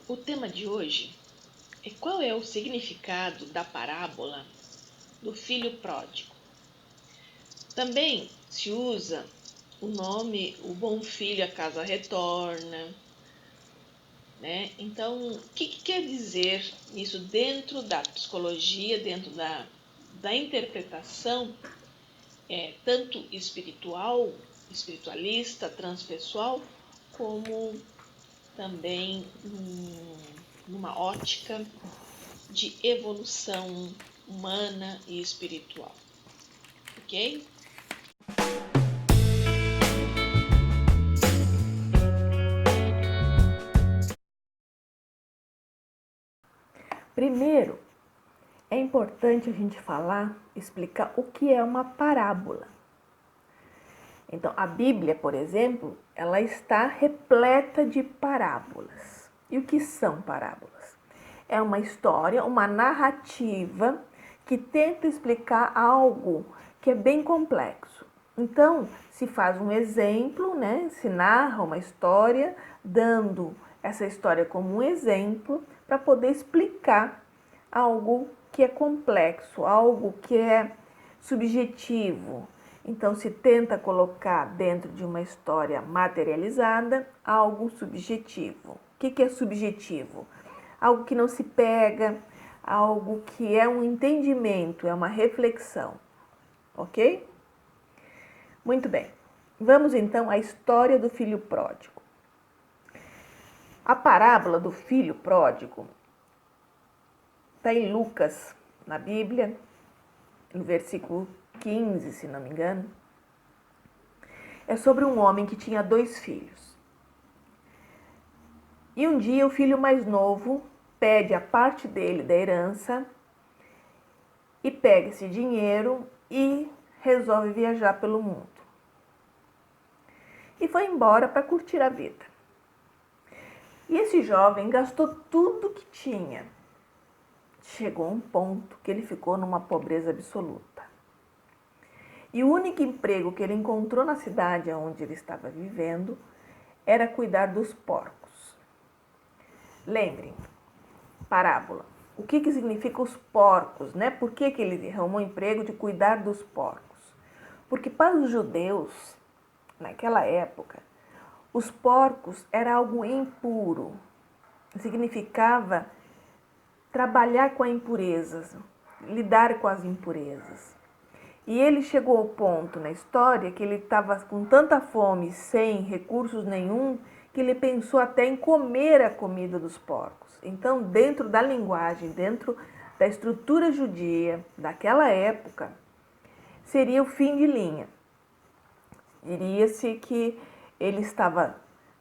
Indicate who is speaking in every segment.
Speaker 1: O tema de hoje é qual é o significado da parábola do filho pródigo. Também se usa o nome o bom filho a casa retorna, né? Então, o que quer dizer isso dentro da psicologia, dentro da interpretação, tanto espiritual, espiritualista, transpessoal, como também numa ótica de evolução humana e espiritual, ok?
Speaker 2: Primeiro, é importante a gente explicar o que é uma parábola. Então, a Bíblia, por exemplo, ela está repleta de parábolas. E o que são parábolas? É uma história, uma narrativa que tenta explicar algo que é bem complexo. Então, se faz um exemplo, né? Se narra uma história, dando essa história como um exemplo para poder explicar algo que é complexo, algo que é subjetivo. Então, se tenta colocar dentro de uma história materializada algo subjetivo. O que é subjetivo? Algo que não se pega, algo que é um entendimento, é uma reflexão. Ok? Muito bem. Vamos então à história do filho pródigo. A parábola do filho pródigo está em Lucas, na Bíblia, no versículo 15, se não me engano. É sobre um homem que tinha 2 filhos. E um dia o filho mais novo pede a parte dele da herança e pega esse dinheiro e resolve viajar pelo mundo. E foi embora para curtir a vida. E esse jovem gastou tudo que tinha. Chegou a um ponto que ele ficou numa pobreza absoluta. E o único emprego que ele encontrou na cidade onde ele estava vivendo era cuidar dos porcos. Lembrem, parábola. O que significa os porcos, né? Por que ele arrumou o emprego de cuidar dos porcos? Porque para os judeus, naquela época, os porcos era algo impuro. Significava trabalhar com a impureza, lidar com as impurezas. E ele chegou ao ponto na história que ele estava com tanta fome, sem recursos nenhum, que ele pensou até em comer a comida dos porcos. Então, dentro da linguagem, dentro da estrutura judia daquela época, seria o fim de linha. Diria-se que ele estava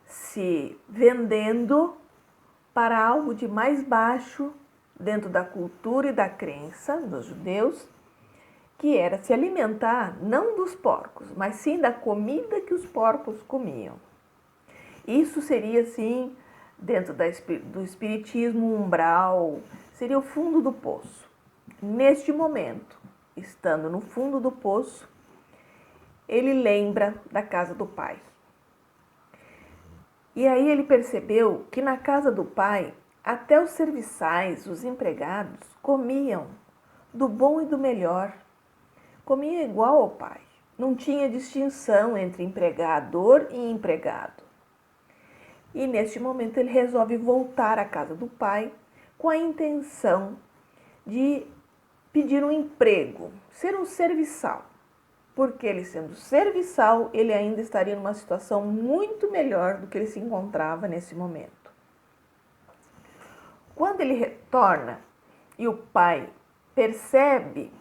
Speaker 2: se vendendo para algo de mais baixo dentro da cultura e da crença dos judeus, que era se alimentar não dos porcos, mas sim da comida que os porcos comiam. Isso seria, sim, dentro do espiritismo umbral, seria o fundo do poço. Neste momento, estando no fundo do poço, ele lembra da casa do pai. E aí ele percebeu que na casa do pai, até os serviçais, os empregados, comiam do bom e do melhor. Comia igual ao pai. Não tinha distinção entre empregador e empregado. E neste momento ele resolve voltar à casa do pai com a intenção de pedir um emprego, ser um serviçal. Porque ele sendo serviçal, ele ainda estaria numa situação muito melhor do que ele se encontrava nesse momento. Quando ele retorna e o pai percebe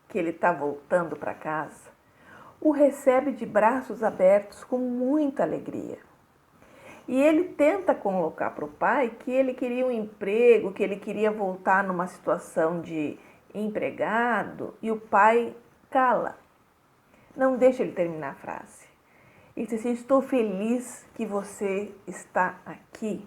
Speaker 2: que ele está voltando para casa, o recebe de braços abertos com muita alegria. E ele tenta colocar para o pai que ele queria um emprego, que ele queria voltar numa situação de empregado, e o pai cala. Não deixa ele terminar a frase. Ele diz assim: estou feliz que você está aqui.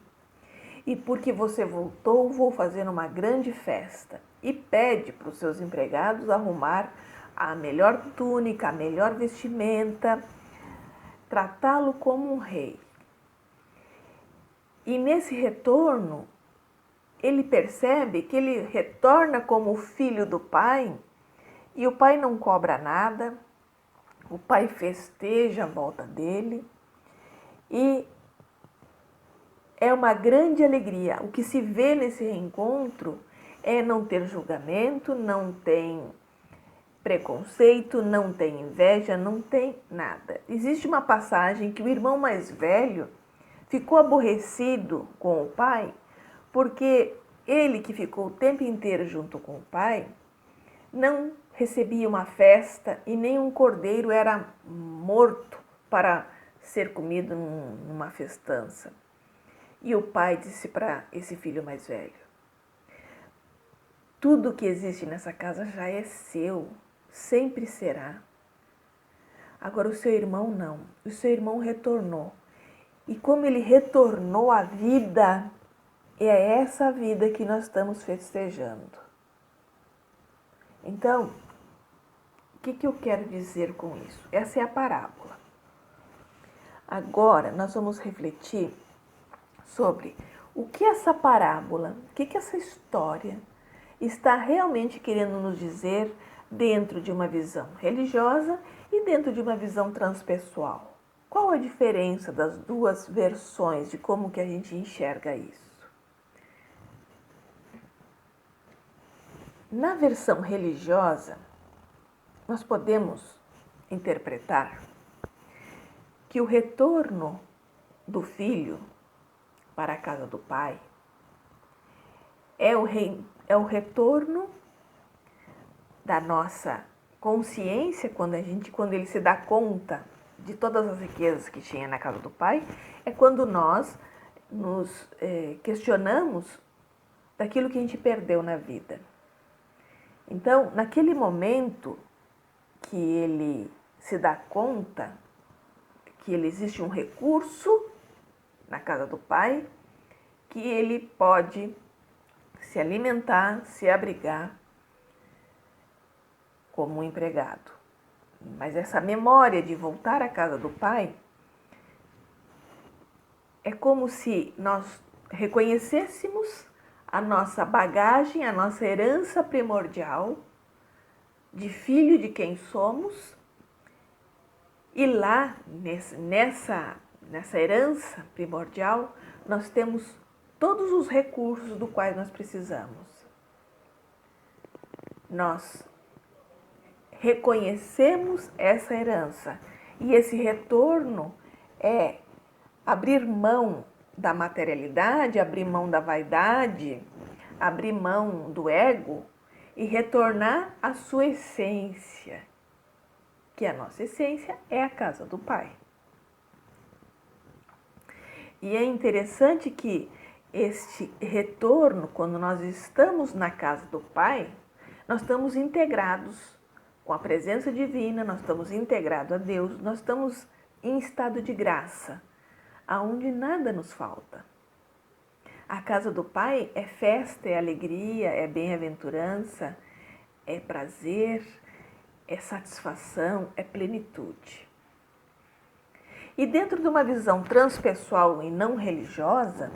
Speaker 2: E porque você voltou, vou fazer uma grande festa. E pede para os seus empregados arrumar a melhor túnica, a melhor vestimenta, tratá-lo como um rei. E nesse retorno, ele percebe que ele retorna como filho do pai e o pai não cobra nada, o pai festeja a volta dele e é uma grande alegria. O que se vê nesse reencontro é não ter julgamento, não tem preconceito, não tem inveja, não tem nada. Existe uma passagem que o irmão mais velho ficou aborrecido com o pai porque ele, que ficou o tempo inteiro junto com o pai, não recebia uma festa e nem um cordeiro era morto para ser comido numa festança. E o pai disse para esse filho mais velho: tudo que existe nessa casa já é seu, sempre será. Agora o seu irmão não, o seu irmão retornou. E como ele retornou à vida, é essa vida que nós estamos festejando. Então, o que eu quero dizer com isso? Essa é a parábola. Agora nós vamos refletir sobre o que essa parábola, o que essa história está realmente querendo nos dizer dentro de uma visão religiosa e dentro de uma visão transpessoal. Qual a diferença das duas versões de como que a gente enxerga isso? Na versão religiosa, nós podemos interpretar que o retorno do filho para a casa do pai é o retorno da nossa consciência quando ele se dá conta de todas as riquezas que tinha na casa do pai, é quando nós nos questionamos daquilo que a gente perdeu na vida. Então, naquele momento que ele se dá conta que existe um recurso na casa do pai, que ele pode se alimentar, se abrigar como um empregado. Mas essa memória de voltar à casa do pai é como se nós reconhecêssemos a nossa bagagem, a nossa herança primordial de filho de quem somos, e lá nessa herança primordial nós temos todos os recursos do quais nós precisamos. Nós reconhecemos essa herança e esse retorno é abrir mão da materialidade, abrir mão da vaidade, abrir mão do ego e retornar à sua essência, que a nossa essência é a casa do Pai. E é interessante que este retorno, quando nós estamos na casa do Pai, nós estamos integrados com a presença divina, nós estamos integrados a Deus, nós estamos em estado de graça, aonde nada nos falta. A casa do Pai é festa, é alegria, é bem-aventurança, é prazer, é satisfação, é plenitude. E dentro de uma visão transpessoal e não religiosa,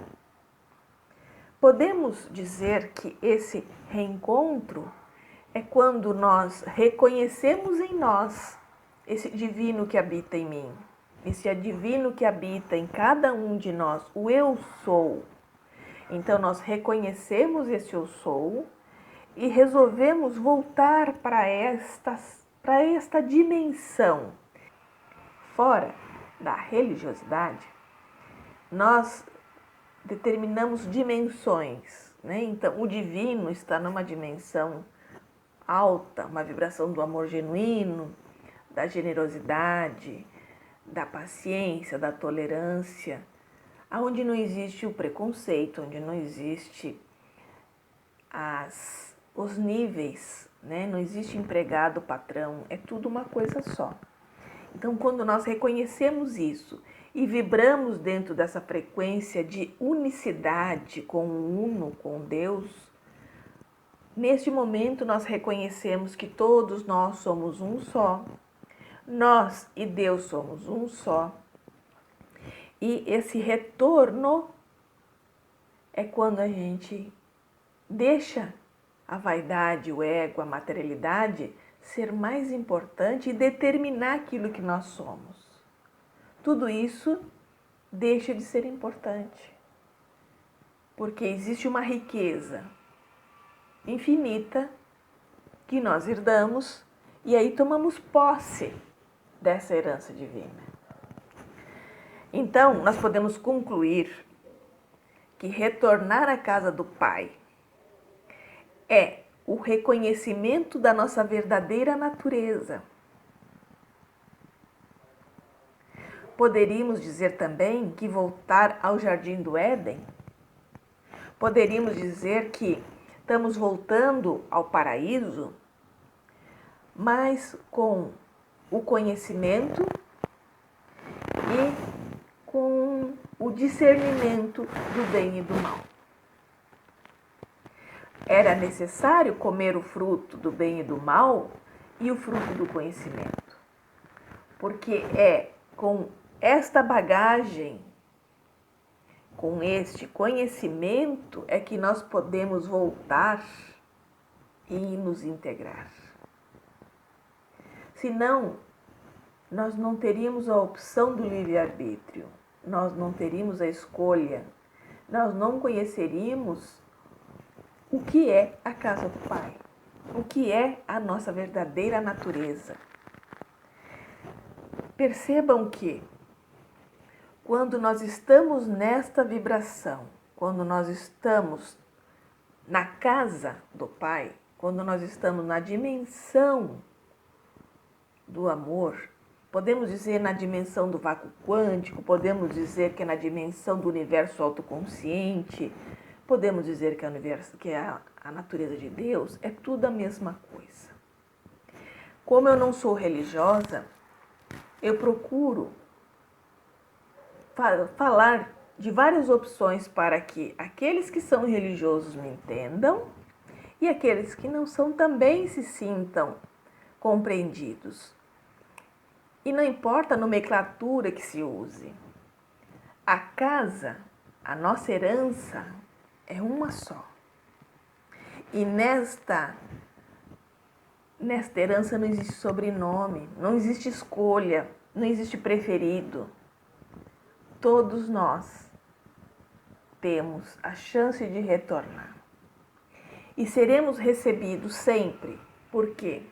Speaker 2: podemos dizer que esse reencontro é quando nós reconhecemos em nós esse divino que habita em mim, esse divino que habita em cada um de nós, o eu sou. Então nós reconhecemos esse eu sou e resolvemos voltar para esta dimensão. Fora da religiosidade, nós determinamos dimensões, né? Então, o divino está numa dimensão alta, uma vibração do amor genuíno, da generosidade, da paciência, da tolerância, onde não existe o preconceito, onde não existe os níveis, né? Não existe empregado, patrão, é tudo uma coisa só. Então, quando nós reconhecemos isso e vibramos dentro dessa frequência de unicidade com o Uno, com Deus, neste momento nós reconhecemos que todos nós somos um só, nós e Deus somos um só, e esse retorno é quando a gente deixa a vaidade, o ego, a materialidade ser mais importante e determinar aquilo que nós somos. Tudo isso deixa de ser importante, porque existe uma riqueza infinita que nós herdamos e aí tomamos posse dessa herança divina. Então, nós podemos concluir que retornar à casa do Pai é o reconhecimento da nossa verdadeira natureza. Poderíamos dizer também que voltar ao Jardim do Éden, poderíamos dizer que estamos voltando ao paraíso, mas com o conhecimento e com o discernimento do bem e do mal. Era necessário comer o fruto do bem e do mal e o fruto do conhecimento, porque é com esta bagagem, com este conhecimento, é que nós podemos voltar e nos integrar. Senão, nós não teríamos a opção do livre-arbítrio, nós não teríamos a escolha, nós não conheceríamos o que é a casa do Pai, o que é a nossa verdadeira natureza. Percebam que quando nós estamos nesta vibração, quando nós estamos na casa do Pai, quando nós estamos na dimensão do amor, podemos dizer na dimensão do vácuo quântico, podemos dizer que é na dimensão do universo autoconsciente, podemos dizer que é a natureza de Deus, é tudo a mesma coisa. Como eu não sou religiosa, eu procuro falar de várias opções para que aqueles que são religiosos me entendam e aqueles que não são também se sintam compreendidos. E não importa a nomenclatura que se use. A casa, a nossa herança, é uma só. E nesta herança não existe sobrenome, não existe escolha, não existe preferido. Todos nós temos a chance de retornar. E seremos recebidos sempre, porque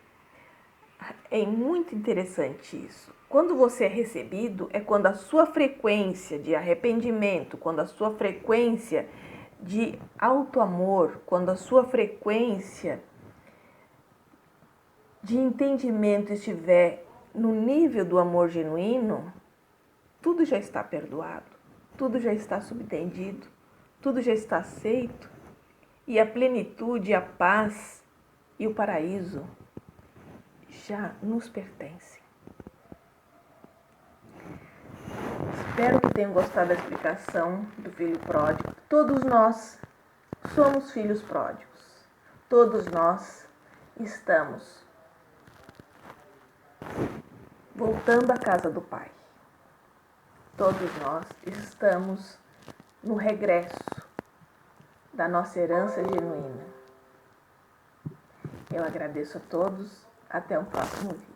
Speaker 2: é muito interessante isso. Quando você é recebido, é quando a sua frequência de arrependimento, quando a sua frequência de auto-amor, quando a sua frequência de entendimento estiver no nível do amor genuíno, tudo já está perdoado, tudo já está subentendido, tudo já está aceito e a plenitude, a paz e o paraíso já nos pertencem. Espero que tenham gostado da explicação do filho pródigo. Todos nós somos filhos pródigos. Todos nós estamos voltando à casa do Pai. Todos nós estamos no regresso da nossa herança genuína. Eu agradeço a todos. Até o próximo vídeo.